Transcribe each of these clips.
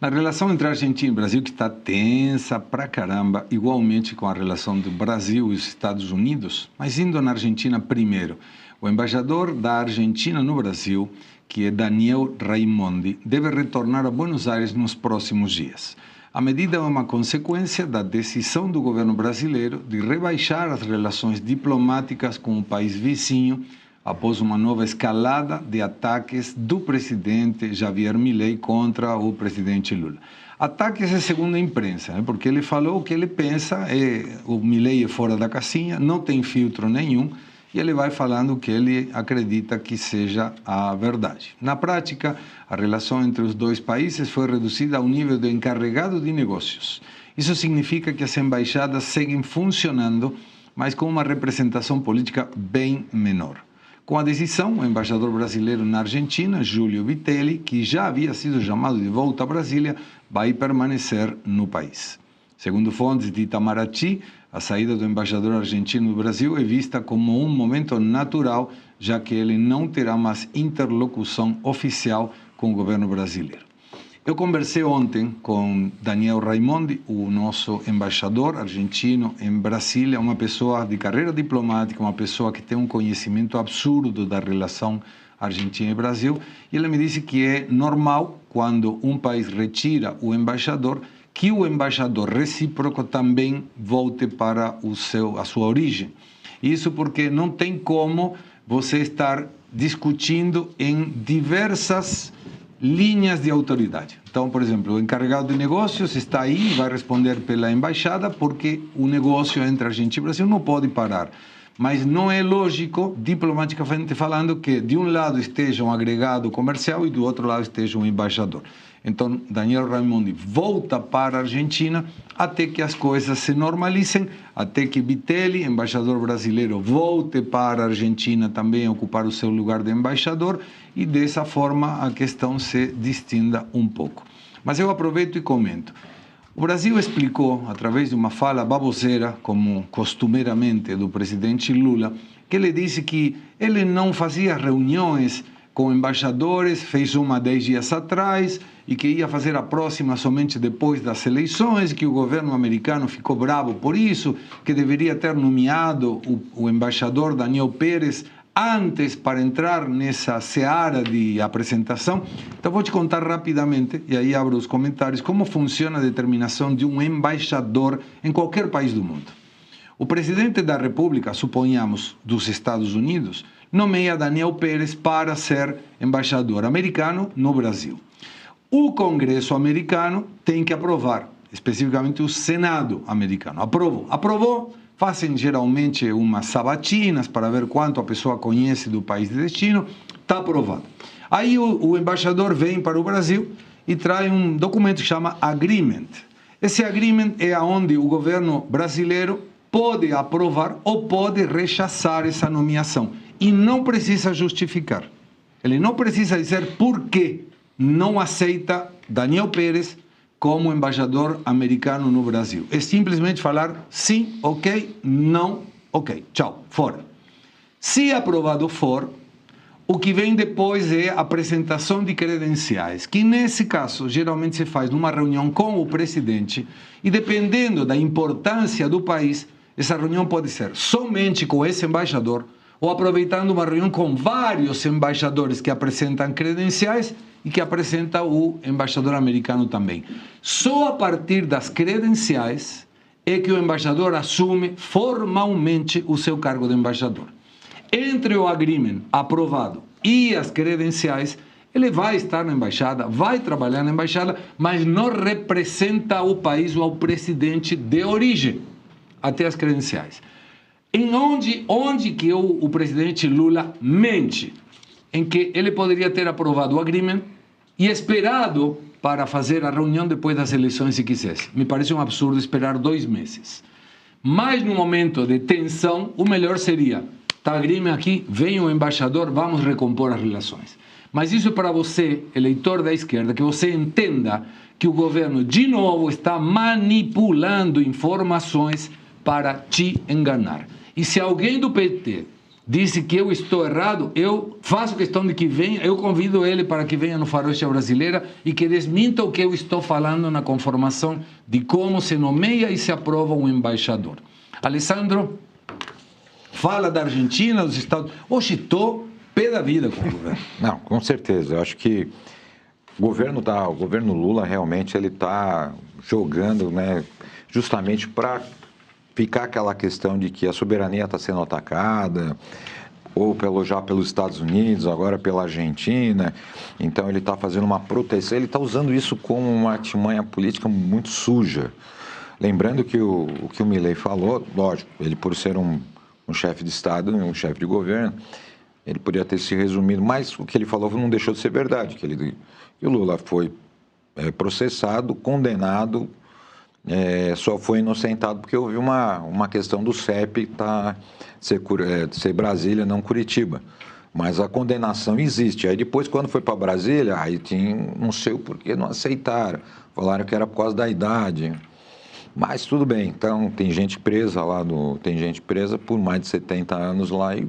Na relação entre a Argentina e o Brasil, que está tensa pra caramba, igualmente com a relação do Brasil e os Estados Unidos, mas indo na Argentina primeiro, o embaixador da Argentina no Brasil, que é Daniel Raimondi, deve retornar a Buenos Aires nos próximos dias. A medida é uma consequência da decisão do governo brasileiro de rebaixar as relações diplomáticas com o país vizinho após uma nova escalada de ataques do presidente Javier Milei contra o presidente Lula. Ataques é segundo a imprensa, porque ele falou o que ele pensa, o Milei é fora da casinha, não tem filtro nenhum, e ele vai falando o que ele acredita que seja a verdade. Na prática, a relação entre os dois países foi reduzida ao nível do encarregado de negócios. Isso significa que as embaixadas seguem funcionando, mas com uma representação política bem menor. Com a decisão, o embaixador brasileiro na Argentina, Júlio Vitelli, que já havia sido chamado de volta a Brasília, vai permanecer no país. Segundo fontes de Itamaraty, a saída do embaixador argentino do Brasil é vista como um momento natural, já que ele não terá mais interlocução oficial com o governo brasileiro. Eu conversei ontem com Daniel Raimondi, o nosso embaixador argentino em Brasília, uma pessoa de carreira diplomática, uma pessoa que tem um conhecimento absurdo da relação Argentina e Brasil, e ele me disse que é normal, quando um país retira o embaixador, que o embaixador recíproco também volte para a sua origem. Isso porque não tem como você estar discutindo em diversas linhas de autoridade. Então, por exemplo, o encarregado de negócios está aí, vai responder pela embaixada, porque o negócio entre Argentina e Brasil não pode parar. Mas não é lógico, diplomaticamente falando, que de um lado esteja um agregado comercial e do outro lado esteja um embaixador. Então, Daniel Raimondi volta para a Argentina até que as coisas se normalizem, até que Vitelli, embaixador brasileiro, volte para a Argentina também ocupar o seu lugar de embaixador e dessa forma a questão se distinda um pouco. Mas eu aproveito e comento. O Brasil explicou, através de uma fala baboseira, como costumeiramente do presidente Lula, que ele disse que ele não fazia reuniões com embaixadores, fez uma 10 dias atrás e que ia fazer a próxima somente depois das eleições, que o governo americano ficou bravo por isso, que deveria ter nomeado o embaixador Daniel Pérez antes para entrar nessa seara de apresentação. Então vou te contar rapidamente, e aí abro os comentários, como funciona a determinação de um embaixador em qualquer país do mundo. O presidente da República, suponhamos, dos Estados Unidos, nomeia Daniel Pérez para ser embaixador americano no Brasil. O Congresso americano tem que aprovar, especificamente o Senado americano. Aprovou, fazem geralmente umas sabatinas para ver quanto a pessoa conhece do país de destino, está aprovado. Aí o embaixador vem para o Brasil e traz um documento que chama Agreement. Esse Agreement é onde o governo brasileiro pode aprovar ou pode rechaçar essa nomeação. E não precisa justificar. Ele não precisa dizer por que não aceita Daniel Pérez como embaixador americano no Brasil. É simplesmente falar sim, ok, não, ok, tchau, fora. Se aprovado for, o que vem depois é a apresentação de credenciais, que nesse caso geralmente se faz numa reunião com o presidente e dependendo da importância do país, essa reunião pode ser somente com esse embaixador ou aproveitando uma reunião com vários embaixadores que apresentam credenciais e que apresenta o embaixador americano também. Só a partir das credenciais é que o embaixador assume formalmente o seu cargo de embaixador. Entre o agreement aprovado e as credenciais, ele vai estar na embaixada, vai trabalhar na embaixada, mas não representa o país ou o presidente de origem, até as credenciais. Onde que o presidente Lula mente? Em que ele poderia ter aprovado o agreement e esperado para fazer a reunião depois das eleições se quisesse. Me parece um absurdo esperar 2 meses. Mas no momento de tensão, o melhor seria, tá agreement aqui, vem o embaixador, vamos recompor as relações. Mas isso é para você, eleitor da esquerda, que você entenda que o governo, de novo, está manipulando informações para te enganar. E se alguém do PT disse que eu estou errado, eu faço questão de que venha, eu convido ele para que venha no Faroeste Brasileira e que desminta o que eu estou falando na conformação de como se nomeia e se aprova um embaixador. Alessandro, fala da Argentina, dos Estados Unidos. Hoje estou pé da vida com o governo. Não, com certeza. Eu acho que o governo Lula realmente ele está jogando, né, justamente para ficar aquela questão de que a soberania está sendo atacada, ou já pelos Estados Unidos, agora pela Argentina. Então ele está fazendo uma proteção, ele está usando isso como uma artimanha política muito suja. Lembrando que o que o Milei falou, lógico, ele por ser um chefe de Estado, um chefe de governo, ele poderia ter se resumido, mas o que ele falou não deixou de ser verdade, que o Lula foi processado, condenado, só foi inocentado porque houve uma questão do CEP ser Brasília, não Curitiba. Mas a condenação existe. Aí depois, quando foi para Brasília, aí não sei o porquê, não aceitaram. Falaram que era por causa da idade. Mas tudo bem, então tem gente presa lá, tem gente presa por mais de 70 anos lá e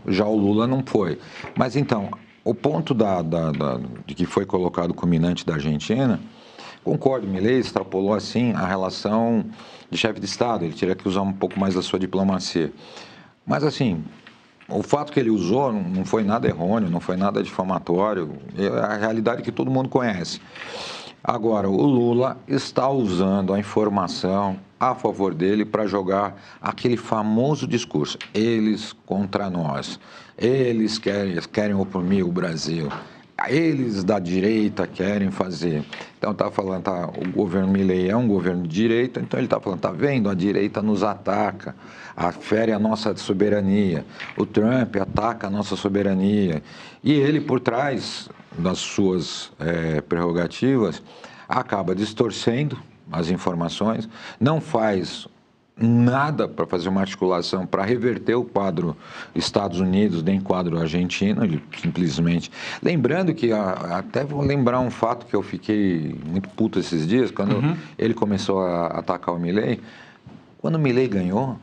já o Lula não foi. Mas então, o ponto de que foi colocado o culminante da Argentina, concordo, Milei extrapolou assim a relação de chefe de Estado, ele teria que usar um pouco mais da sua diplomacia. Mas assim, o fato que ele usou não foi nada errôneo, não foi nada difamatório, é a realidade que todo mundo conhece. Agora, o Lula está usando a informação a favor dele para jogar aquele famoso discurso, eles contra nós, eles querem oprimir o Brasil, eles da direita querem fazer. Então está falando, o governo Milei é um governo de direita, então ele está falando, está vendo, a direita nos ataca, fere a nossa soberania, o Trump ataca a nossa soberania, e ele por trás das suas prerrogativas acaba distorcendo as informações, não faz nada para fazer uma articulação para reverter o quadro Estados Unidos nem quadro Argentina, ele simplesmente... Lembrando que, até vou lembrar um fato que eu fiquei muito puto esses dias, quando ele começou a atacar o Milei. Quando o Milei ganhou,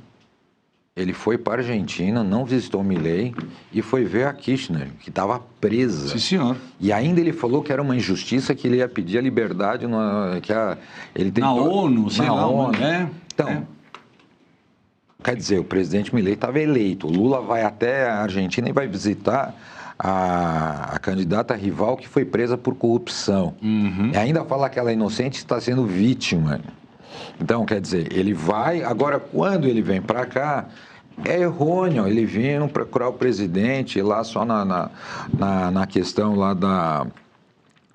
ele foi para a Argentina, não visitou o Milei e foi ver a Kirchner, que estava presa. Sim, senhor. E ainda ele falou que era uma injustiça, que ele ia pedir a liberdade ele na ONU, sei lá, ONU. Então, quer dizer, o presidente Milei estava eleito. O Lula vai até a Argentina e vai visitar a candidata rival que foi presa por corrupção. E ainda fala que ela é inocente e está sendo vítima. Então, quer dizer, ele vai... Agora, quando ele vem para cá, é errôneo. Ele vindo procurar o presidente lá só na questão lá da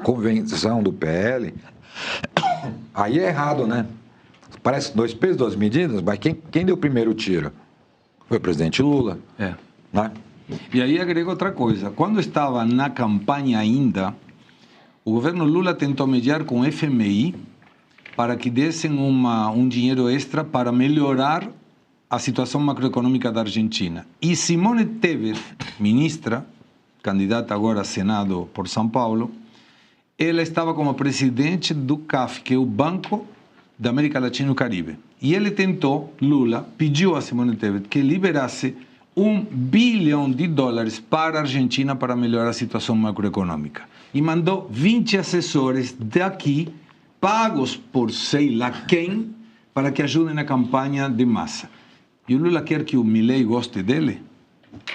convenção do PL. Aí é errado, né? Parece 2 pesos, 2 medidas, mas quem deu o primeiro tiro? Foi o presidente Lula. Né? E aí agrego outra coisa. Quando estava na campanha ainda, o governo Lula tentou mediar com o FMI para que dessem um dinheiro extra para melhorar a situação macroeconômica da Argentina. E Simone Tebet, ministra, candidata agora a Senado por São Paulo, ela estava como presidente do CAF, que é o Banco da América Latina e o Caribe. E ele tentou, Lula, pediu a Simone Tebet que liberasse $1 bilhão para a Argentina para melhorar a situação macroeconômica. E mandou 20 assessores daqui, pagos por sei lá quem, para que ajudem na campanha de massa. E o Lula quer que o Milei goste dele?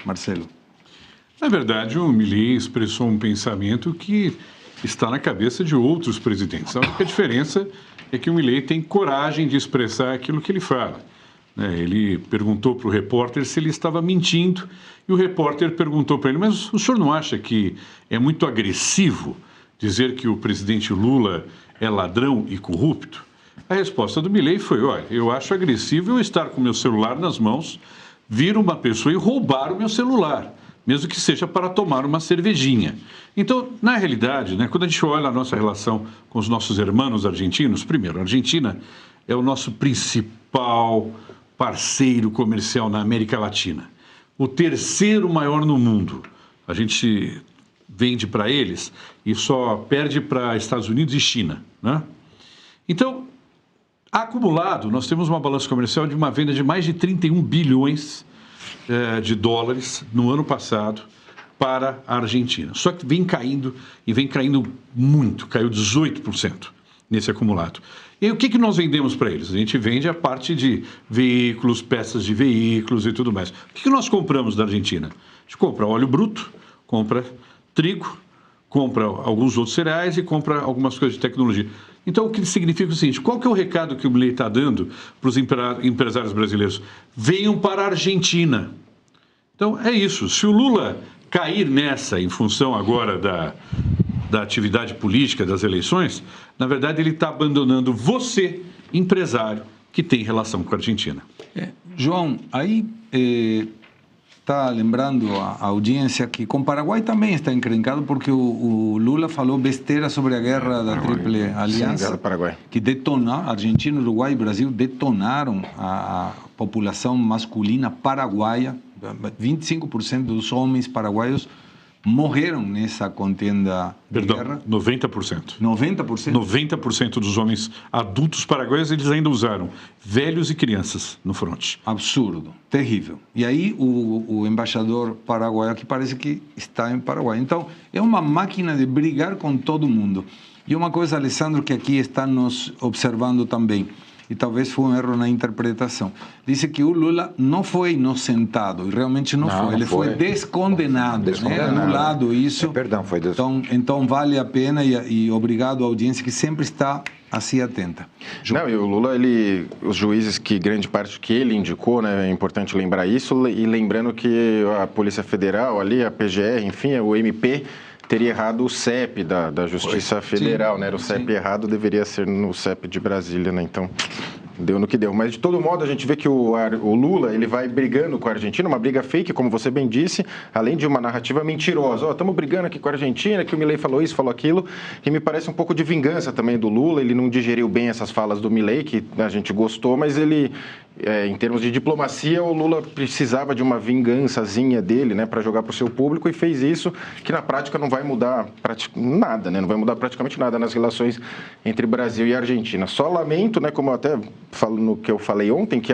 Marcelo? Na verdade, o Milei expressou um pensamento que está na cabeça de outros presidentes. A única diferença é que o Milei tem coragem de expressar aquilo que ele fala. Ele perguntou para o repórter se ele estava mentindo e o repórter perguntou para ele, mas o senhor não acha que é muito agressivo dizer que o presidente Lula é ladrão e corrupto? A resposta do Milei foi, olha, eu acho agressivo eu estar com meu celular nas mãos, vir uma pessoa e roubar o meu celular, mesmo que seja para tomar uma cervejinha. Então, na realidade, quando a gente olha a nossa relação com os nossos irmãos argentinos, primeiro, a Argentina é o nosso principal parceiro comercial na América Latina, o terceiro maior no mundo. A gente vende para eles e só perde para Estados Unidos e China, né? Então, acumulado, nós temos uma balança comercial de uma venda de mais de 31 bilhões de dólares no ano passado para a Argentina. Só que vem caindo muito, caiu 18% nesse acumulado. E o que nós vendemos para eles? A gente vende a parte de veículos, peças de veículos e tudo mais. O que nós compramos da Argentina? A gente compra óleo bruto, compra trigo, compra alguns outros cereais e compra algumas coisas de tecnologia. Então, o que significa o seguinte, qual que é o recado que o Milei está dando para os empresários brasileiros? Venham para a Argentina. Então, é isso. Se o Lula cair nessa, em função agora da atividade política, das eleições, na verdade, ele está abandonando você, empresário, que tem relação com a Argentina. João, aí está lembrando a audiência que com o Paraguai também está encrencado, porque o Lula falou besteira sobre a guerra da Tríplice Aliança, Sim, Paraguai. que detonaram, Argentina, Uruguai e Brasil detonaram a população masculina paraguaia. 25% dos homens paraguaios morreram nessa contenda de guerra. 90%. 90%? 90% dos homens adultos paraguaios, eles ainda usaram velhos e crianças no fronte. Absurdo, terrível. E aí o embaixador paraguaio que parece que está em Paraguai. Então, é uma máquina de brigar com todo mundo. E uma coisa, Alessandro, que aqui está nos observando também, e talvez foi um erro na interpretação. Disse que o Lula não foi inocentado, e realmente não foi. Ele foi descondenado, né? Anulado isso. Perdão, foi descondenado. Então vale a pena e obrigado à audiência que sempre está assim atenta. Não, e o Lula, os juízes que grande parte que ele indicou, né, é importante lembrar isso, e lembrando que a Polícia Federal ali, a PGR, enfim, o MP, teria errado o CEP da Justiça Federal, né? Era o CEP errado, deveria ser no CEP de Brasília, né? Então, deu no que deu. Mas, de todo modo, a gente vê que o Lula, ele vai brigando com a Argentina, uma briga fake, como você bem disse, além de uma narrativa mentirosa. Estamos brigando aqui com a Argentina, que o Milei falou isso, falou aquilo, e me parece um pouco de vingança também do Lula. Ele não digeriu bem essas falas do Milei, que a gente gostou, mas ele... em termos de diplomacia, o Lula precisava de uma vingançazinha dele, né, para jogar para o seu público, e fez isso, que na prática não vai mudar nada, né, não vai mudar praticamente nada nas relações entre Brasil e Argentina. Só lamento, né, como eu até falo no que eu falei ontem, que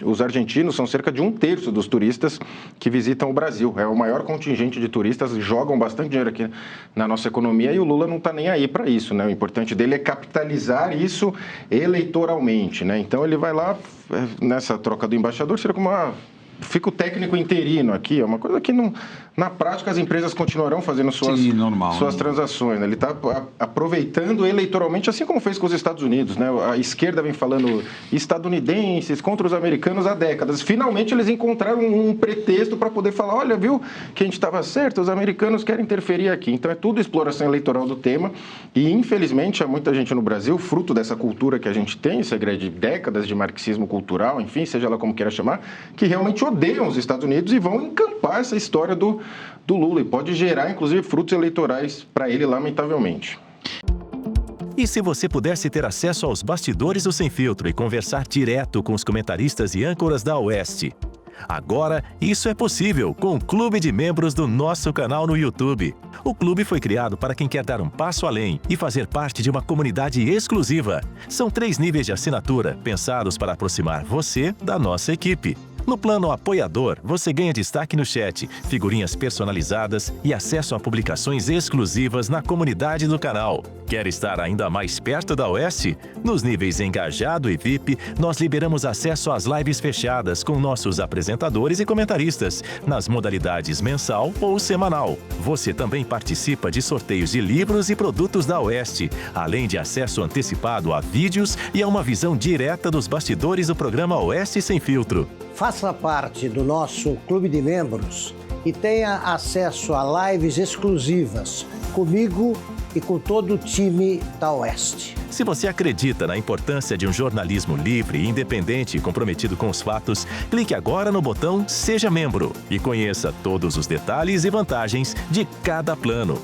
os argentinos são cerca de 1/3 dos turistas que visitam o Brasil. É o maior contingente de turistas, jogam bastante dinheiro aqui na nossa economia, e o Lula não está nem aí para isso, né? O importante dele é capitalizar isso eleitoralmente, né? Então ele vai lá, nessa troca do embaixador, seria como fica o técnico interino aqui, é uma coisa que não, na prática as empresas continuarão fazendo suas transações, né? Ele está aproveitando eleitoralmente, assim como fez com os Estados Unidos, né? A esquerda vem falando estadunidenses contra os americanos há décadas. Finalmente eles encontraram um pretexto para poder falar, olha, viu, que a gente estava certo, os americanos querem interferir aqui. Então é tudo exploração eleitoral do tema, e infelizmente há muita gente no Brasil, fruto dessa cultura que a gente tem, segredo de décadas de marxismo cultural, enfim, seja lá como queira chamar, que realmente odeiam os Estados Unidos e vão encampar essa história do Lula, e pode gerar, inclusive, frutos eleitorais para ele, lamentavelmente. E se você pudesse ter acesso aos bastidores do Sem Filtro e conversar direto com os comentaristas e âncoras da Oeste? Agora, isso é possível com o Clube de Membros do nosso canal no YouTube. O clube foi criado para quem quer dar um passo além e fazer parte de uma comunidade exclusiva. São 3 níveis de assinatura, pensados para aproximar você da nossa equipe. No plano apoiador, você ganha destaque no chat, figurinhas personalizadas e acesso a publicações exclusivas na comunidade do canal. Quer estar ainda mais perto da Oeste? Nos níveis Engajado e VIP, nós liberamos acesso às lives fechadas com nossos apresentadores e comentaristas, nas modalidades mensal ou semanal. Você também participa de sorteios de livros e produtos da Oeste, além de acesso antecipado a vídeos e a uma visão direta dos bastidores do programa Oeste Sem Filtro. Faça parte do nosso clube de membros e tenha acesso a lives exclusivas comigo e com todo o time da Oeste. Se você acredita na importância de um jornalismo livre, independente e comprometido com os fatos, clique agora no botão Seja Membro e conheça todos os detalhes e vantagens de cada plano.